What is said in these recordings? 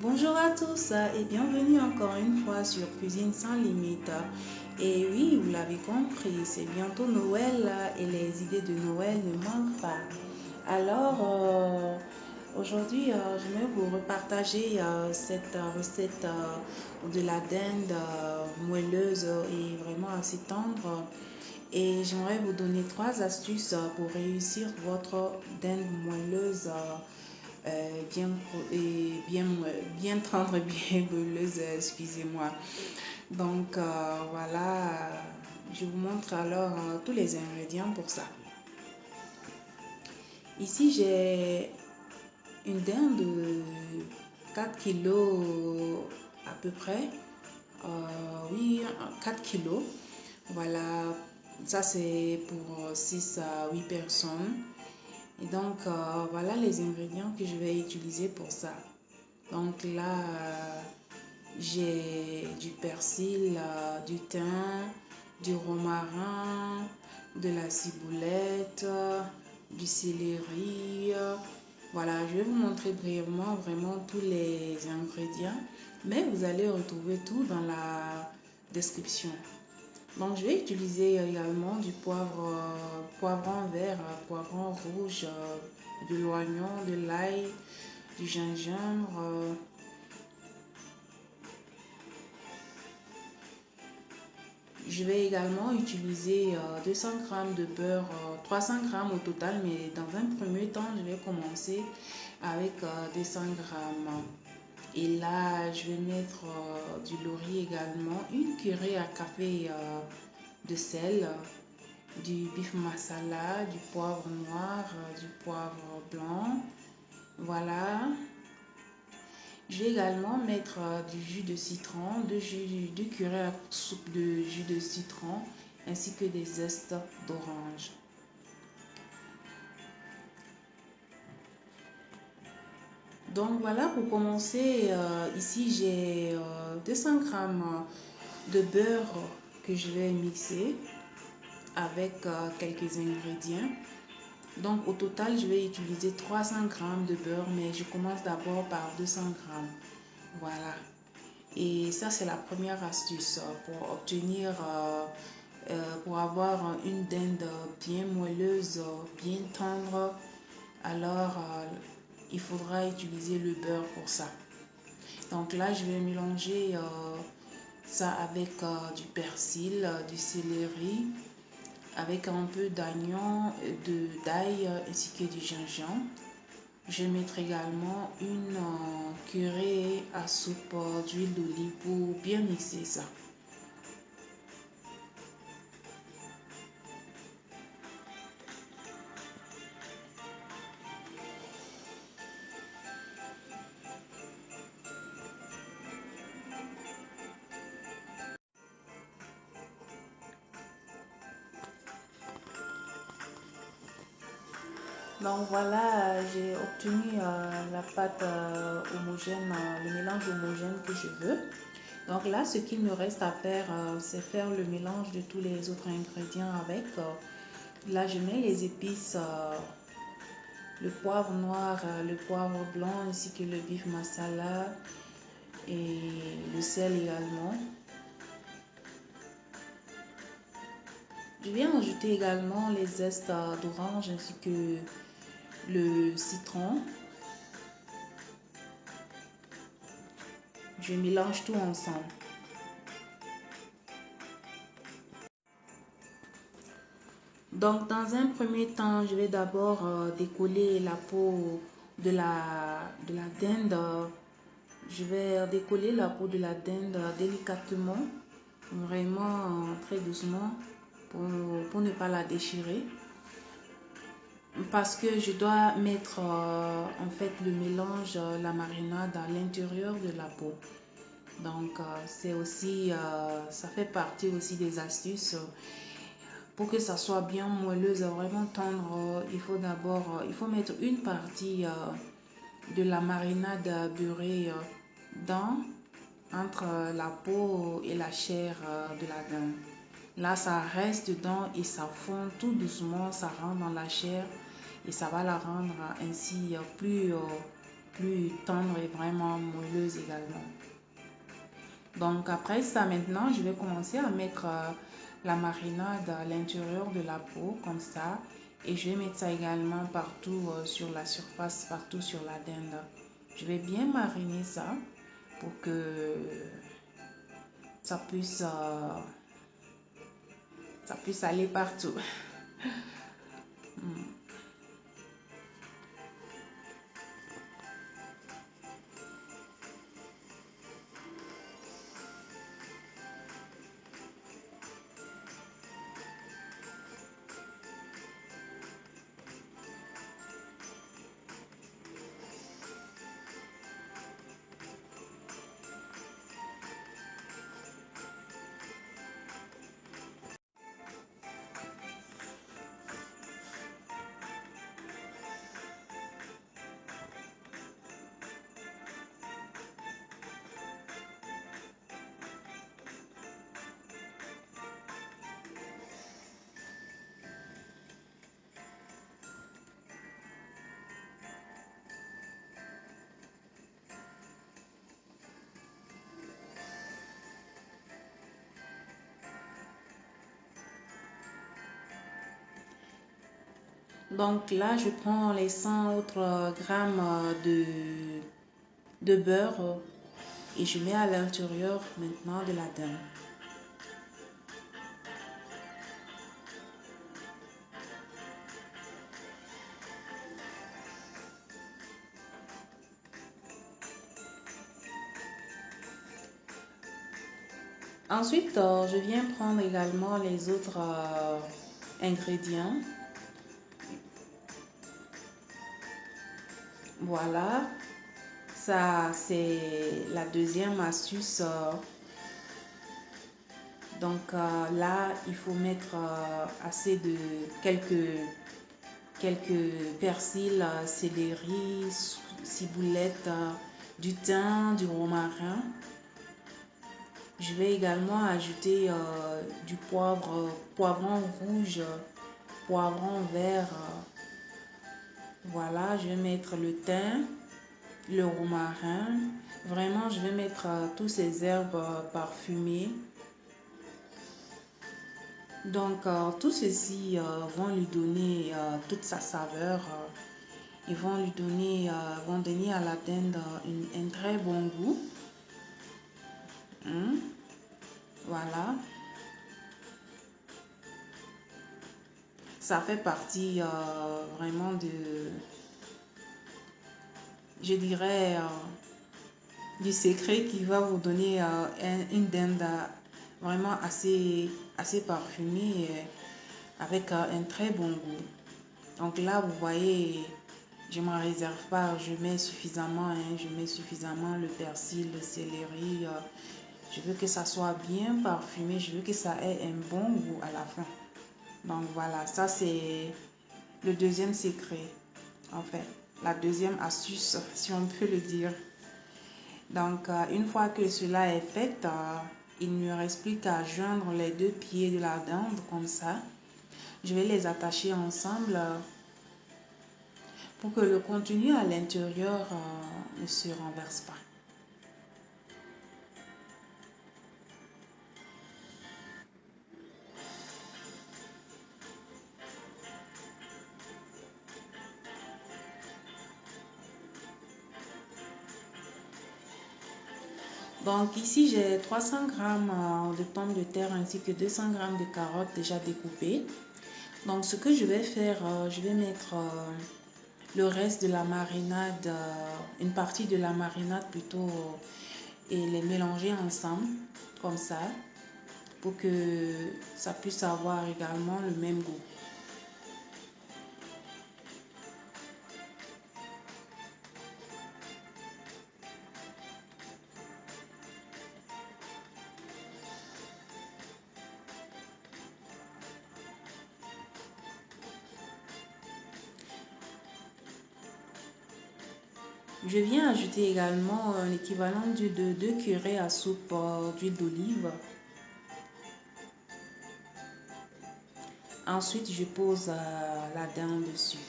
Bonjour à tous et bienvenue encore une fois sur Cuisine sans limite. Et oui, vous l'avez compris, c'est bientôt Noël et les idées de Noël ne manquent pas. Alors, aujourd'hui, je vais vous repartager cette recette de la dinde moelleuse et vraiment assez tendre. Et j'aimerais vous donner 3 astuces pour réussir votre dinde moelleuse bien tendre, bien meuleuse, excusez-moi. Donc voilà, je vous montre alors tous les ingrédients pour ça. Ici, j'ai une dinde de 4 kilos à peu près. Oui, 4 kilos. Voilà, ça c'est pour 6 à 8 personnes. Et donc, voilà les ingrédients que je vais utiliser pour ça. Donc là, j'ai du persil, du thym, du romarin, de la ciboulette, du céleri. Voilà, je vais vous montrer brièvement vraiment tous les ingrédients, mais vous allez retrouver tout dans la description. Donc, je vais utiliser également du poivron vert, poivron rouge, de l'oignon, de l'ail, du gingembre. Je vais également utiliser 200 g de beurre, 300 g au total, mais dans un premier temps, je vais commencer avec 200 g. Et là, je vais mettre du laurier également, une cuillerée à café de sel, du beef masala, du poivre noir, du poivre blanc. Voilà. Je vais également mettre du jus de citron, deux cuillerées à soupe de jus de citron, ainsi que des zestes d'orange. Donc voilà, pour commencer, ici j'ai 200 g de beurre que je vais mixer avec quelques ingrédients. Donc au total, je vais utiliser 300 g de beurre, mais je commence d'abord par 200 g. Voilà. Et ça, c'est la première astuce pour obtenir, pour avoir une dinde bien moelleuse, bien tendre. Alors, il faudra utiliser le beurre pour ça. Donc là, je vais mélanger ça avec du persil, du céleri, avec un peu d'oignon, d'ail ainsi que du gingembre. Je vais mettre également une cuillerée à soupe d'huile d'olive pour bien mixer ça. Donc voilà, j'ai obtenu la pâte homogène, le mélange homogène que je veux. Donc là, ce qu'il me reste à faire, c'est faire le mélange de tous les autres ingrédients avec. Là, je mets les épices, le poivre noir, le poivre blanc ainsi que le beef masala et le sel également. Je vais ajouter également les zestes d'orange ainsi que le citron. Je mélange tout ensemble. Donc, dans un premier temps, je vais d'abord décoller la peau de la dinde. Je vais décoller la peau de la dinde délicatement, vraiment très doucement pour ne pas la déchirer. Parce que je dois mettre en fait le mélange, la marinade à l'intérieur de la peau. Donc, c'est aussi, ça fait partie aussi des astuces. Pour que ça soit bien moelleuse, vraiment tendre, il faut mettre une partie de la marinade beurrée entre la peau et la chair de la dinde. Là, ça reste dedans et ça fond tout doucement, ça rentre dans la chair et ça va la rendre ainsi plus plus tendre et vraiment moelleuse également. Donc après ça, maintenant, je vais commencer à mettre la marinade à l'intérieur de la peau, comme ça. Et je vais mettre ça également partout sur la surface, partout sur la dinde. Je vais bien mariner ça pour que ça puisse, aller partout. Hmm. Donc là, je prends les 100 autres grammes de beurre et je mets à l'intérieur maintenant de la dinde. Ensuite, je viens prendre également les autres ingrédients. Voilà, ça c'est la deuxième astuce. Donc là, il faut mettre assez de quelques persils, céleri, ciboulette, du thym, du romarin. Je vais également ajouter du poivron rouge, poivron vert. Voilà, je vais mettre le thym, le romarin. Vraiment, je vais mettre tous ces herbes parfumées. Donc, tout ceci vont lui donner toute sa saveur. Ils vont lui donner, vont donner à la dinde un très bon goût. Voilà. Ça fait partie vraiment je dirais, du secret qui va vous donner une dinde vraiment assez parfumée avec un très bon goût. Donc là, vous voyez, je ne m'en réserve pas, je mets suffisamment, je mets suffisamment le persil, le céleri. Je veux que ça soit bien parfumé, je veux que ça ait un bon goût à la fin. Donc voilà, ça c'est le deuxième secret, en fait, la deuxième astuce, si on peut le dire. Donc, une fois que cela est fait, il ne me reste plus qu'à joindre les deux pieds de la dinde comme ça. Je vais les attacher ensemble pour que le contenu à l'intérieur ne se renverse pas. Donc ici, j'ai 300 grammes de pommes de terre ainsi que 200 grammes de carottes déjà découpées. Donc ce que je vais faire, je vais mettre le reste de la marinade, une partie de la marinade plutôt, et les mélanger ensemble comme ça pour que ça puisse avoir également le même goût. Je viens ajouter également l'équivalent de 2 cuillerées à soupe d'huile d'olive. Ensuite, je pose la dinde dessus.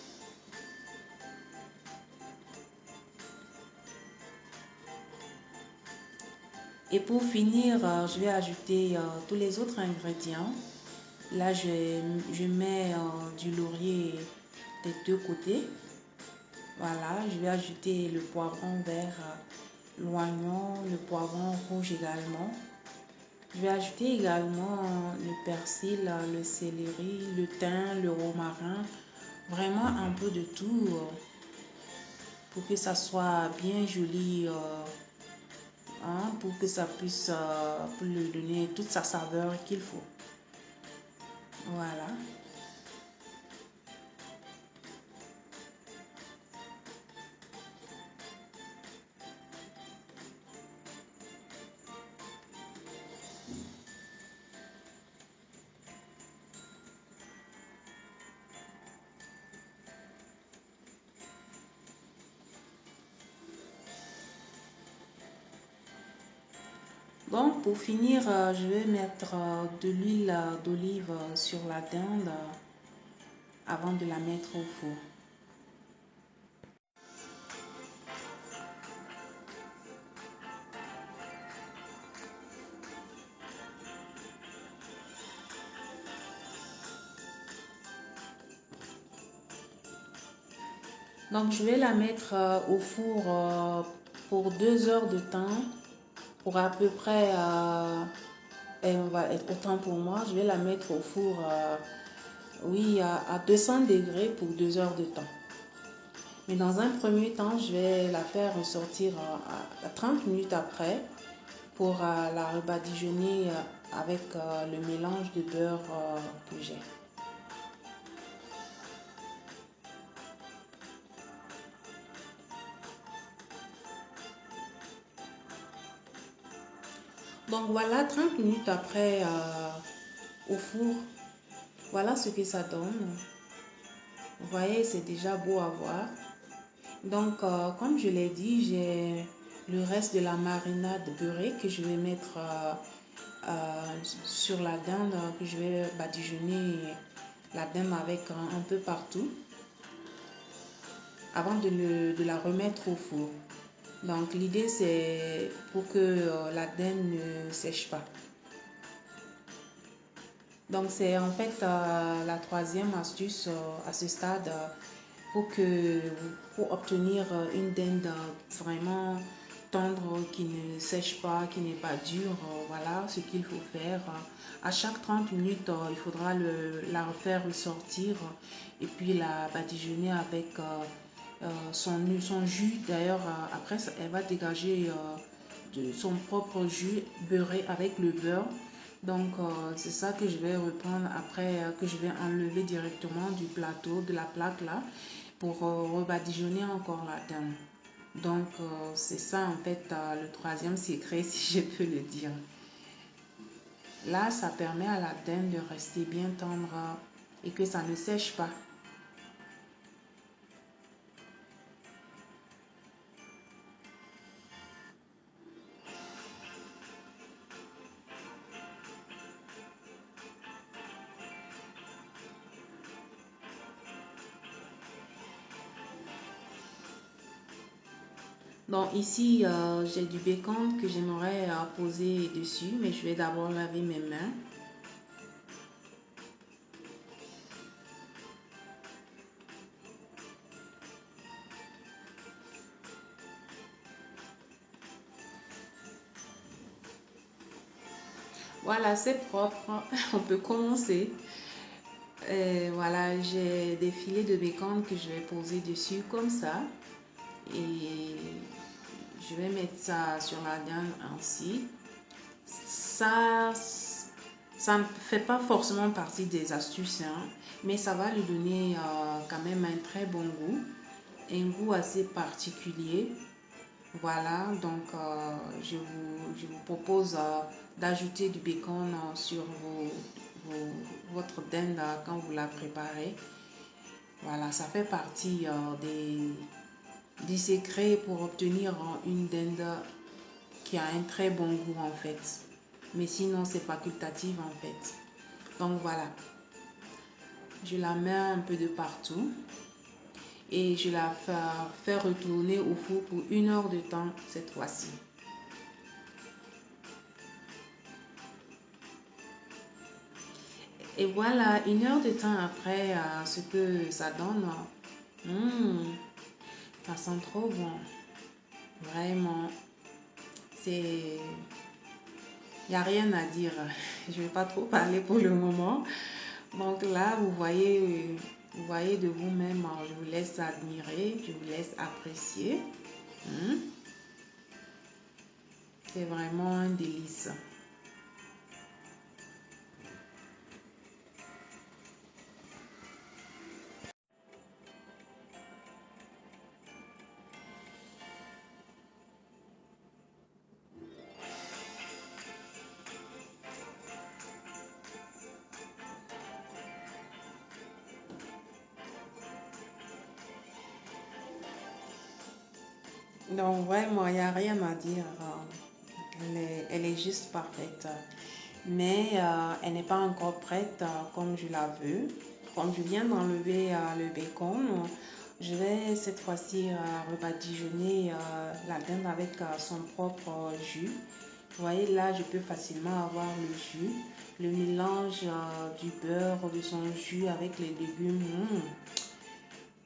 Et pour finir, je vais ajouter tous les autres ingrédients. Là, je mets du laurier des deux côtés. Voilà, je vais ajouter le poivron vert, l'oignon, le poivron rouge également. Je vais ajouter également le persil, le céleri, le thym, le romarin. Vraiment un peu de tout pour que ça soit bien joli, hein, pour que ça puisse pour lui donner toute sa saveur qu'il faut. Voilà. Donc pour finir, je vais mettre de l'huile d'olive sur la dinde avant de la mettre au four. Donc je vais la mettre au four pour 2 heures de temps, pour à peu près, et on va être autant pour moi, je vais la mettre au four, oui, à 200 degrés pour 2 heures de temps. Mais dans un premier temps, je vais la faire ressortir à 30 minutes après pour la rebadigeonner avec le mélange de beurre que j'ai. Donc voilà, 30 minutes après au four, voilà ce que ça donne. Vous voyez, c'est déjà beau à voir. Donc, comme je l'ai dit, j'ai le reste de la marinade beurrée que je vais mettre sur la dinde, que je vais badigeonner la dinde avec un peu partout avant de la remettre au four. Donc, l'idée, c'est pour que la dinde ne sèche pas. Donc, c'est en fait la troisième astuce à ce stade pour obtenir une dinde vraiment tendre, qui ne sèche pas, qui n'est pas dure. Voilà ce qu'il faut faire. À chaque 30 minutes, il faudra la refaire ressortir et puis la badigeonner avec son jus. D'ailleurs, après, elle va dégager de son propre jus beurré avec le beurre. Donc, c'est ça que je vais reprendre après, que je vais enlever directement du plateau, de la plaque là, pour rebadigeonner encore la dinde. Donc, c'est ça en fait le troisième secret, si je peux le dire. Là, ça permet à la dinde de rester bien tendre et que ça ne sèche pas. Donc ici, j'ai du bacon que j'aimerais poser dessus, mais je vais d'abord laver mes mains. Voilà, c'est propre. On peut commencer. Voilà, j'ai des filets de bacon que je vais poser dessus comme ça. Et je vais mettre ça sur la dinde ainsi. Ça, ça ne fait pas forcément partie des astuces, hein, mais ça va lui donner quand même un très bon goût, un goût assez particulier. Voilà, donc je vous propose d'ajouter du bacon sur votre dinde quand vous la préparez. Voilà, ça fait partie des secrets pour obtenir une dinde qui a un très bon goût en fait. Mais sinon, c'est facultatif en fait. Donc voilà, je la mets un peu de partout et je la fais retourner au four pour 1 heure de temps cette fois-ci. Et voilà, 1 heure de temps après, ce que ça donne, hmm, ça sent trop bon. Vraiment, c'est... Il n'y a rien à dire. Je ne vais pas trop parler pour le moment. Donc là, vous voyez de vous-même, je vous laisse admirer, je vous laisse apprécier. Hmm. C'est vraiment un délice. Donc vraiment, il n'y a rien à dire. Elle est juste parfaite. Mais elle n'est pas encore prête comme je la veux. Comme je viens d'enlever le bacon, je vais cette fois-ci rebadigeonner la dinde avec son propre jus. Vous voyez là, je peux facilement avoir le jus, le mélange du beurre, de son jus avec les légumes.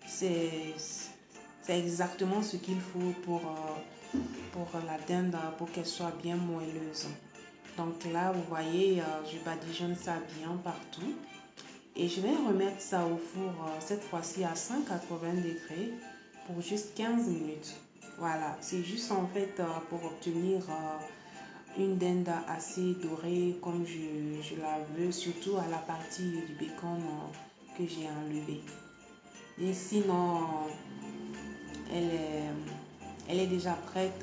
C'est exactement ce qu'il faut pour la dinde, pour qu'elle soit bien moelleuse. Donc là, vous voyez, je badigeonne ça bien partout. Et je vais remettre ça au four, cette fois-ci à 180 degrés pour juste 15 minutes. Voilà, c'est juste en fait pour obtenir une dinde assez dorée comme je la veux, surtout à la partie du bacon que j'ai enlevé. Et sinon, elle est, elle est déjà prête.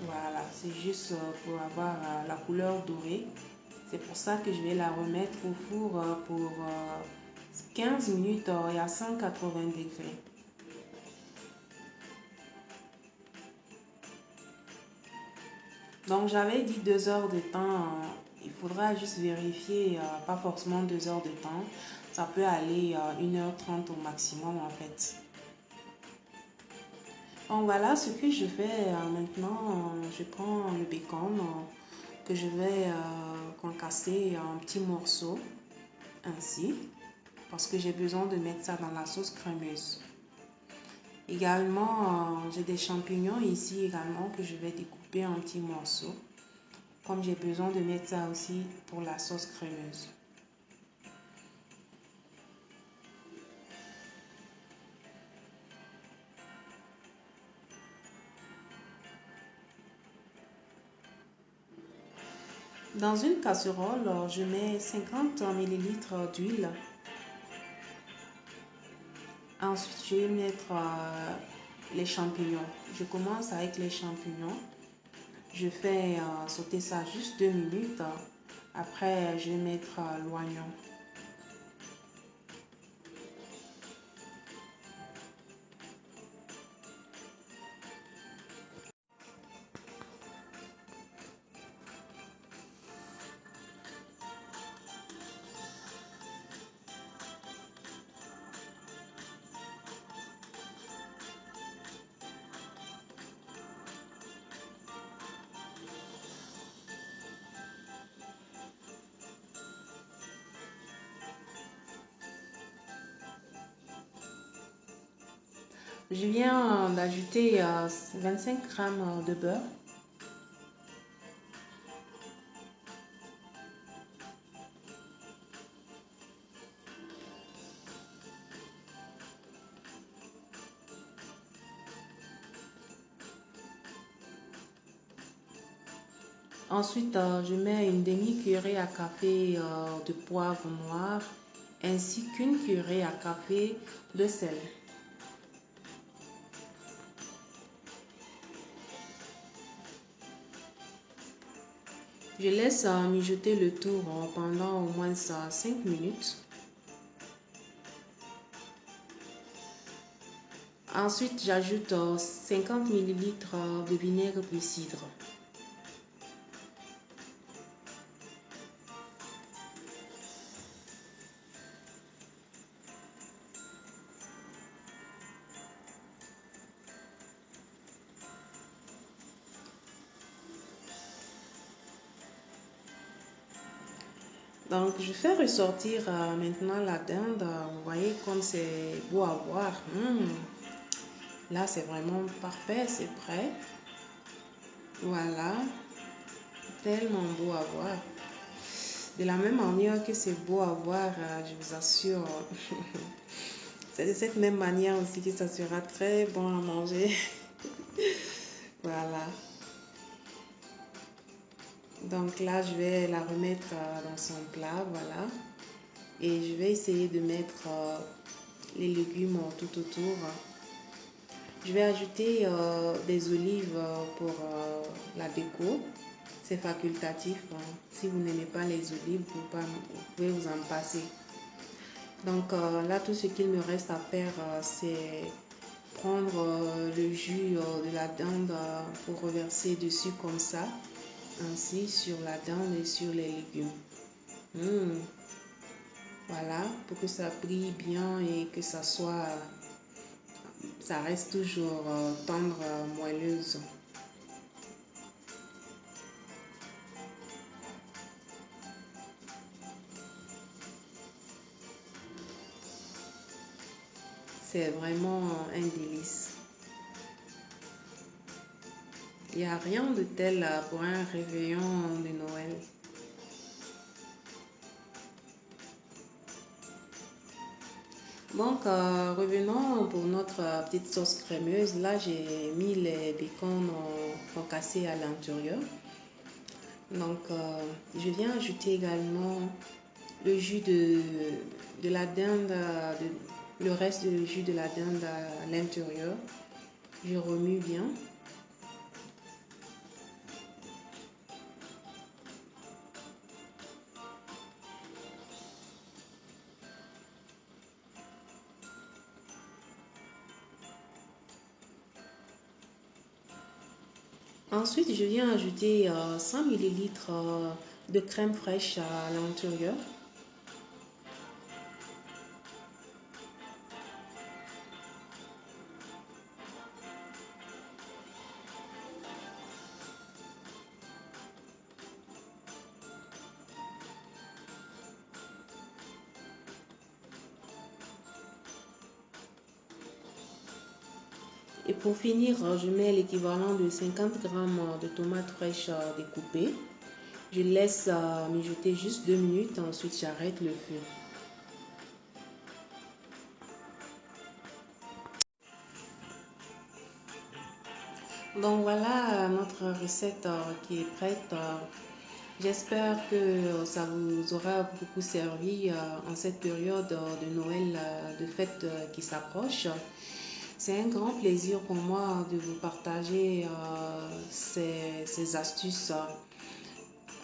Voilà, c'est juste pour avoir la couleur dorée. C'est pour ça que je vais la remettre au four pour 15 minutes et à 180 degrés. Donc j'avais dit 2 heures de temps. Il faudra juste vérifier, pas forcément 2 heures de temps. Ça peut aller 1h30 au maximum en fait. Donc voilà ce que je fais maintenant. Je prends le bacon que je vais concasser en petits morceaux ainsi parce que j'ai besoin de mettre ça dans la sauce crémeuse. Également, j'ai des champignons ici également que je vais découper en petits morceaux comme j'ai besoin de mettre ça aussi pour la sauce crémeuse. Dans une casserole, je mets 50 ml d'huile. Ensuite, je vais mettre les champignons. Je commence avec les champignons. Je fais sauter ça juste 2 minutes. Après, je vais mettre l'oignon. Je viens d'ajouter 25 g de beurre. Ensuite, je mets une demi-cuillerée à café de poivre noir ainsi qu'une cuillerée à café de sel. Je laisse mijoter le tout pendant au moins 5 minutes. Ensuite, j'ajoute 50 ml de vinaigre de cidre. Donc, je fais ressortir maintenant la dinde. Vous voyez comme c'est beau à voir. Là, c'est vraiment parfait, c'est prêt. Voilà, tellement beau à voir. De la même manière que c'est beau à voir, je vous assure, c'est de cette même manière aussi que ça sera très bon à manger. Voilà. Donc là, je vais la remettre dans son plat, voilà. Et je vais essayer de mettre les légumes tout autour. Je vais ajouter des olives pour la déco. C'est facultatif. Si vous n'aimez pas les olives, vous pouvez vous en passer. Donc là, tout ce qu'il me reste à faire, c'est prendre le jus de la dinde pour reverser dessus comme ça, ainsi sur la dinde et sur les légumes. Voilà, pour que ça brille bien et que ça reste toujours tendre, moelleuse. C'est vraiment un délice. Il n'y a rien de tel pour un réveillon de Noël. Donc, revenons pour notre petite sauce crémeuse. Là, j'ai mis les bacons concassés à l'intérieur. Donc, je viens ajouter également le jus de la dinde, le reste du jus de la dinde à l'intérieur. Je remue bien. Ensuite, je viens ajouter 100 ml de crème fraîche à l'intérieur. Et pour finir, je mets l'équivalent de 50 g de tomates fraîches découpées. Je laisse mijoter juste 2 minutes, ensuite j'arrête le feu. Donc voilà notre recette qui est prête. J'espère que ça vous aura beaucoup servi en cette période de Noël, de fête qui s'approche. C'est un grand plaisir pour moi de vous partager ces astuces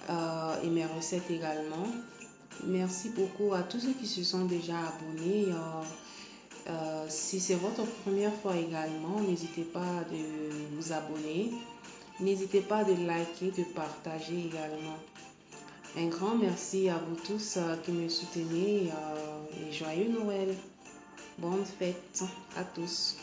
et mes recettes également. Merci beaucoup à tous ceux qui se sont déjà abonnés. Si c'est votre première fois également, n'hésitez pas de vous abonner. N'hésitez pas de liker, de partager également. Un grand merci à vous tous qui me soutenez et joyeux Noël. Bonne fête à tous.